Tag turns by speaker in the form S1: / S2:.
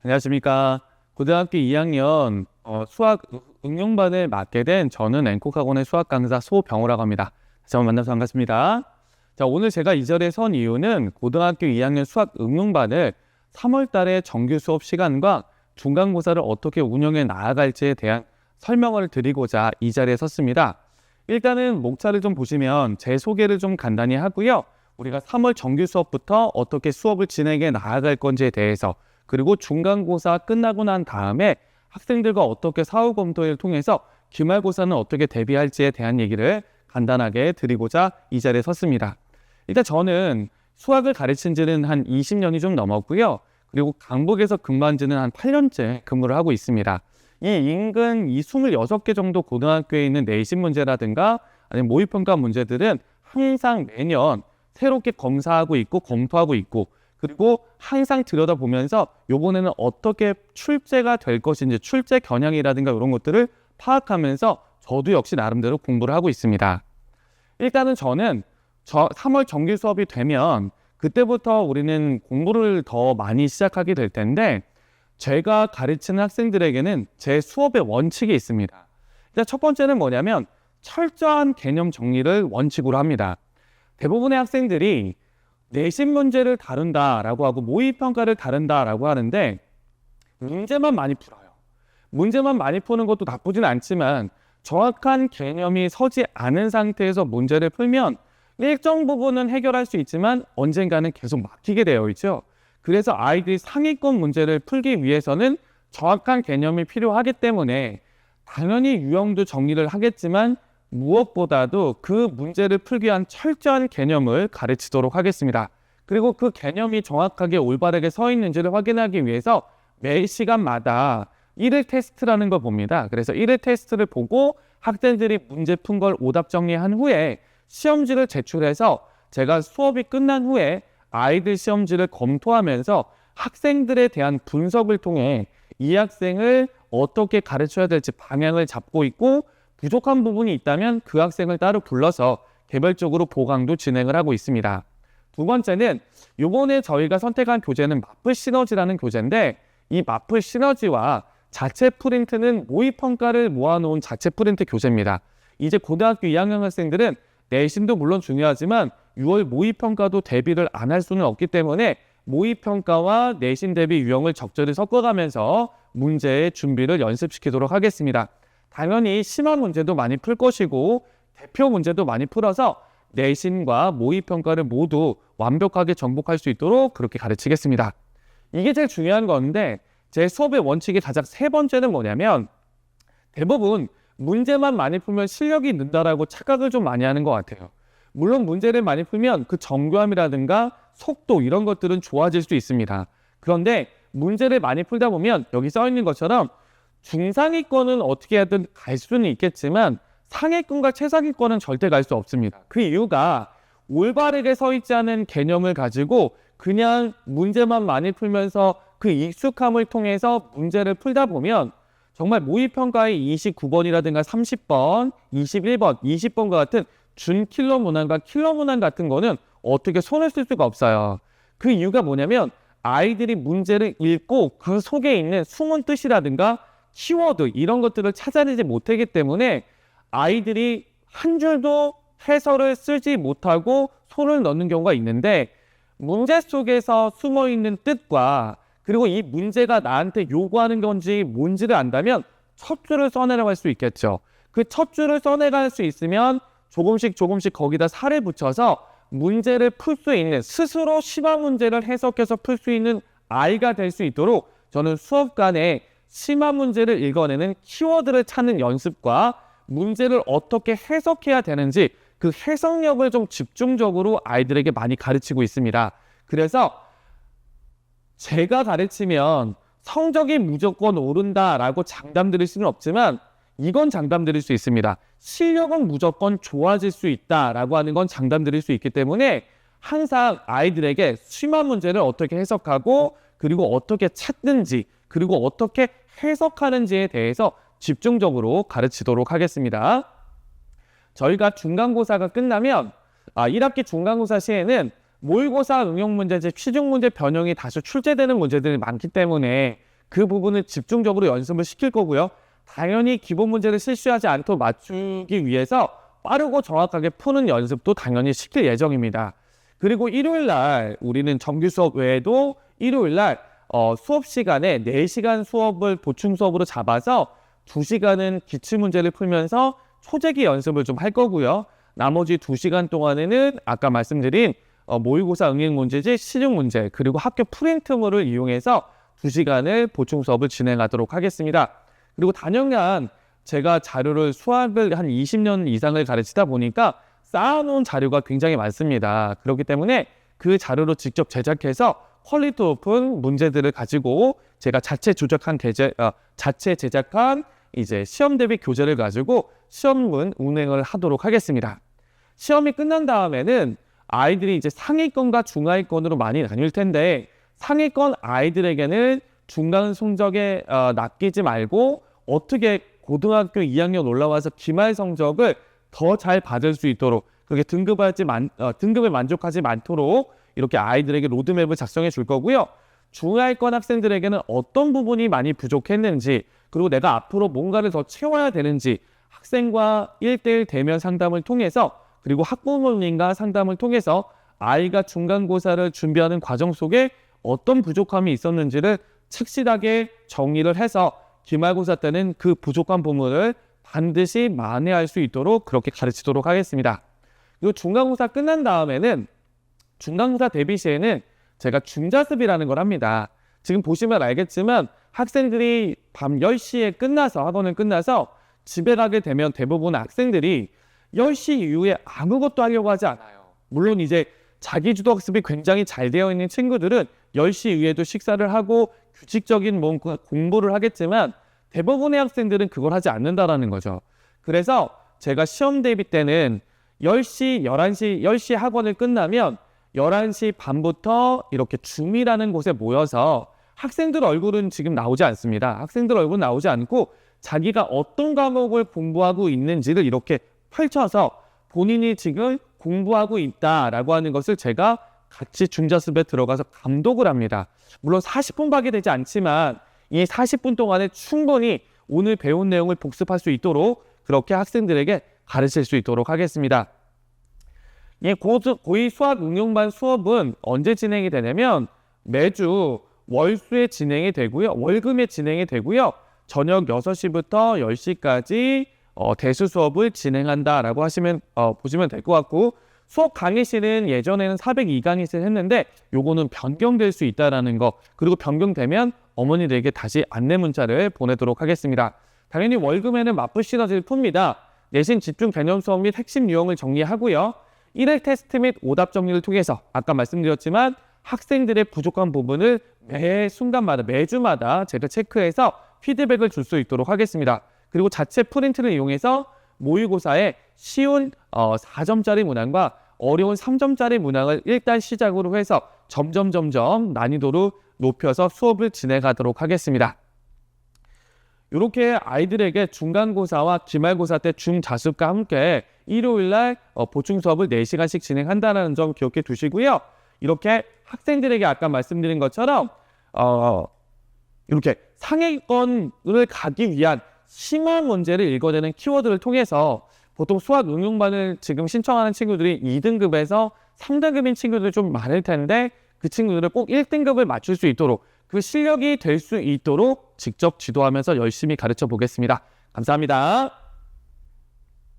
S1: 안녕하십니까. 고등학교 2학년 수학 응용반을 맡게 된 저는 앵콕학원의 수학 강사 소병호라고 합니다. 다시 한번 만나서 반갑습니다. 자, 오늘 제가 이 자리에 선 이유는 고등학교 2학년 수학 응용반을 3월 달에 정규 수업 시간과 중간고사를 어떻게 운영해 나아갈지에 대한 설명을 드리고자 이 자리에 섰습니다. 일단은 목차를 좀 보시면 제 소개를 좀 간단히 하고요. 우리가 3월 정규 수업부터 어떻게 수업을 진행해 나아갈 건지에 대해서, 그리고 중간고사 끝나고 난 다음에 학생들과 어떻게 사후 검토를 통해서 기말고사는 어떻게 대비할지에 대한 얘기를 간단하게 드리고자 이 자리에 섰습니다. 일단 저는 수학을 가르친 지는 한 20년이 좀 넘었고요. 그리고 강북에서 근무한 지는 한 8년째 근무를 하고 있습니다. 이 인근 26개 정도 고등학교에 있는 내신 문제라든가 아니면 모의평가 문제들은 항상 매년 새롭게 검사하고 있고 검토하고 있고, 그리고 항상 들여다보면서 이번에는 어떻게 출제가 될 것인지, 출제 겨냥이라든가 이런 것들을 파악하면서 저도 역시 나름대로 공부를 하고 있습니다. 일단은 저는 3월 정규 수업이 되면 그때부터 우리는 공부를 더 많이 시작하게 될 텐데, 제가 가르치는 학생들에게는 제 수업의 원칙이 있습니다. 일단 첫 번째는 뭐냐면 철저한 개념 정리를 원칙으로 합니다. 대부분의 학생들이 내신 문제를 다룬다라고 하고 모의평가를 다룬다라고 하는데 문제만 많이 풀어요. 문제만 많이 푸는 것도 나쁘진 않지만 정확한 개념이 서지 않은 상태에서 문제를 풀면 일정 부분은 해결할 수 있지만 언젠가는 계속 막히게 되어 있죠. 그래서 아이들이 상위권 문제를 풀기 위해서는 정확한 개념이 필요하기 때문에 당연히 유형도 정리를 하겠지만 무엇보다도 그 문제를 풀기 위한 철저한 개념을 가르치도록 하겠습니다. 그리고 그 개념이 정확하게 올바르게 서 있는지를 확인하기 위해서 매 시간마다 1일 테스트라는 걸 봅니다. 그래서 1일 테스트를 보고 학생들이 문제 푼 걸 오답 정리한 후에 시험지를 제출해서 제가 수업이 끝난 후에 아이들 시험지를 검토하면서 학생들에 대한 분석을 통해 이 학생을 어떻게 가르쳐야 될지 방향을 잡고 있고, 부족한 부분이 있다면 그 학생을 따로 불러서 개별적으로 보강도 진행을 하고 있습니다. 두 번째는 이번에 저희가 선택한 교재는 마플 시너지라는 교재인데, 이 마플 시너지와 자체 프린트는 모의평가를 모아놓은 자체 프린트 교재입니다. 이제 고등학교 2학년 학생들은 내신도 물론 중요하지만 6월 모의평가도 대비를 안 할 수는 없기 때문에 모의평가와 내신 대비 유형을 적절히 섞어가면서 문제의 준비를 연습시키도록 하겠습니다. 당연히 심화 문제도 많이 풀 것이고 대표 문제도 많이 풀어서 내신과 모의평가를 모두 완벽하게 정복할 수 있도록 그렇게 가르치겠습니다. 이게 제일 중요한 건데, 제 수업의 원칙이 가장 세 번째는 뭐냐면, 대부분 문제만 많이 풀면 실력이 는다라고 착각을 좀 많이 하는 것 같아요. 물론 문제를 많이 풀면 그 정교함이라든가 속도 이런 것들은 좋아질 수 있습니다. 그런데 문제를 많이 풀다 보면 여기 써 있는 것처럼 중상위권은 어떻게 하든 갈 수는 있겠지만 상위권과 최상위권은 절대 갈 수 없습니다. 그 이유가 올바르게 서 있지 않은 개념을 가지고 그냥 문제만 많이 풀면서 그 익숙함을 통해서 문제를 풀다 보면 정말 모의평가의 29번이라든가 30번, 21번, 20번과 같은 준킬러 문항과 킬러 문항 같은 거는 어떻게 손을 쓸 수가 없어요. 그 이유가 뭐냐면 아이들이 문제를 읽고 그 속에 있는 숨은 뜻이라든가 키워드 이런 것들을 찾아내지 못하기 때문에 아이들이 한 줄도 해설을 쓰지 못하고 손을 넣는 경우가 있는데, 문제 속에서 숨어있는 뜻과 그리고 이 문제가 나한테 요구하는 건지 뭔지를 안다면 첫 줄을 써내려갈 수 있겠죠. 그 첫 줄을 써내갈 수 있으면 조금씩 거기다 살을 붙여서 문제를 풀 수 있는, 스스로 심화 문제를 해석해서 풀 수 있는 아이가 될 수 있도록 저는 수업간에 심화 문제를 읽어내는 키워드를 찾는 연습과 문제를 어떻게 해석해야 되는지 그 해석력을 좀 집중적으로 아이들에게 많이 가르치고 있습니다. 그래서 제가 가르치면 성적이 무조건 오른다라고 장담 드릴 수는 없지만 이건 장담 드릴 수 있습니다. 실력은 무조건 좋아질 수 있다라고 하는 건 장담 드릴 수 있기 때문에 항상 아이들에게 심화 문제를 어떻게 해석하고 그리고 어떻게 찾는지 그리고 어떻게 해석하는지에 대해서 집중적으로 가르치도록 하겠습니다. 저희가 중간고사가 끝나면 1학기 중간고사 시에는 모의고사 응용문제집, 시중문제 변형이 다수 출제되는 문제들이 많기 때문에 그 부분을 집중적으로 연습을 시킬 거고요. 당연히 기본 문제를 실수하지 않도록 맞추기 위해서 빠르고 정확하게 푸는 연습도 당연히 시킬 예정입니다. 그리고 일요일 날 우리는 정규 수업 외에도 일요일 날 수업 시간에 4시간 수업을 보충 수업으로 잡아서 2시간은 기출문제를 풀면서 초재기 연습을 좀 할 거고요. 나머지 2시간 동안에는 아까 말씀드린 모의고사 응행문제집, 실용문제, 그리고 학교 프린트물을 이용해서 2시간을 보충 수업을 진행하도록 하겠습니다. 그리고 단연간 제가 자료를 수학을 한 20년 이상을 가르치다 보니까 쌓아놓은 자료가 굉장히 많습니다. 그렇기 때문에 그 자료로 직접 제작해서 퀄리티 높은 문제들을 가지고 제가 자체 제작한 이제 시험 대비 교재를 가지고 시험문 운행을 하도록 하겠습니다. 시험이 끝난 다음에는 아이들이 이제 상위권과 중하위권으로 많이 나뉠 텐데 상위권 아이들에게는 중간 성적에 낚이지 말고 어떻게 고등학교 2학년 올라와서 기말 성적을 더 잘 받을 수 있도록 그렇게 등급을 만족하지 않도록 이렇게 아이들에게 로드맵을 작성해 줄 거고요. 중하위권 학생들에게는 어떤 부분이 많이 부족했는지 그리고 내가 앞으로 뭔가를 더 채워야 되는지 학생과 1대1 대면 상담을 통해서 그리고 학부모님과 상담을 통해서 아이가 중간고사를 준비하는 과정 속에 어떤 부족함이 있었는지를 착실하게 정리를 해서 기말고사 때는 그 부족한 부분을 반드시 만회할 수 있도록 그렇게 가르치도록 하겠습니다. 그리고 중간고사 끝난 다음에는 중간고사 대비 시에는 제가 중자습이라는 걸 합니다. 지금 보시면 알겠지만 학생들이 밤 10시에 끝나서 학원을 끝나서 집에 가게 되면 대부분 학생들이 10시 이후에 아무것도 하려고 하지 않아요. 물론 이제 자기주도 학습이 굉장히 잘 되어 있는 친구들은 10시 이후에도 식사를 하고 규칙적인 뭔가 공부를 하겠지만 대부분의 학생들은 그걸 하지 않는다라는 거죠. 그래서 제가 시험 대비 때는 10시, 11시, 10시 학원을 끝나면 11시 반부터 이렇게 줌이라는 곳에 모여서 학생들 얼굴은 지금 나오지 않습니다. 학생들 얼굴은 나오지 않고 자기가 어떤 과목을 공부하고 있는지를 이렇게 펼쳐서 본인이 지금 공부하고 있다라고 하는 것을 제가 같이 중자습에 들어가서 감독을 합니다. 물론 40분밖에 되지 않지만 이 40분 동안에 충분히 오늘 배운 내용을 복습할 수 있도록 그렇게 학생들에게 가르칠 수 있도록 하겠습니다. 이 고2 수학 응용반 수업은 언제 진행이 되냐면 매주 월수에 진행이 되고요. 월금에 진행이 되고요. 저녁 6시부터 10시까지 대수 수업을 진행한다라고 보시면 될 것 같고 수업 강의실은 예전에는 402강의실 했는데 요거는 변경될 수 있다라는 거 그리고 변경되면 어머니들에게 다시 안내 문자를 보내도록 하겠습니다. 당연히 월금에는 맞불 시너지를 풉니다. 내신 집중 개념 수업 및 핵심 유형을 정리하고요. 1회 테스트 및 오답 정리를 통해서 아까 말씀드렸지만 학생들의 부족한 부분을 매 순간마다 매주마다 제가 체크해서 피드백을 줄 수 있도록 하겠습니다. 그리고 자체 프린트를 이용해서 모의고사에 쉬운 4점짜리 문항과 어려운 3점짜리 문항을 일단 시작으로 해서 점점 난이도를 높여서 수업을 진행하도록 하겠습니다. 이렇게 아이들에게 중간고사와 기말고사 때 중자습과 함께 일요일날 보충 수업을 4시간씩 진행한다는 점 기억해 두시고요. 이렇게 학생들에게 아까 말씀드린 것처럼 이렇게 상위권을 가기 위한 심화 문제를 읽어내는 키워드를 통해서 보통 수학 응용반을 지금 신청하는 친구들이 2등급에서 3등급인 친구들이 좀 많을 텐데 그 친구들을 꼭 1등급을 맞출 수 있도록 그 실력이 될 수 있도록 직접 지도하면서 열심히 가르쳐 보겠습니다. 감사합니다.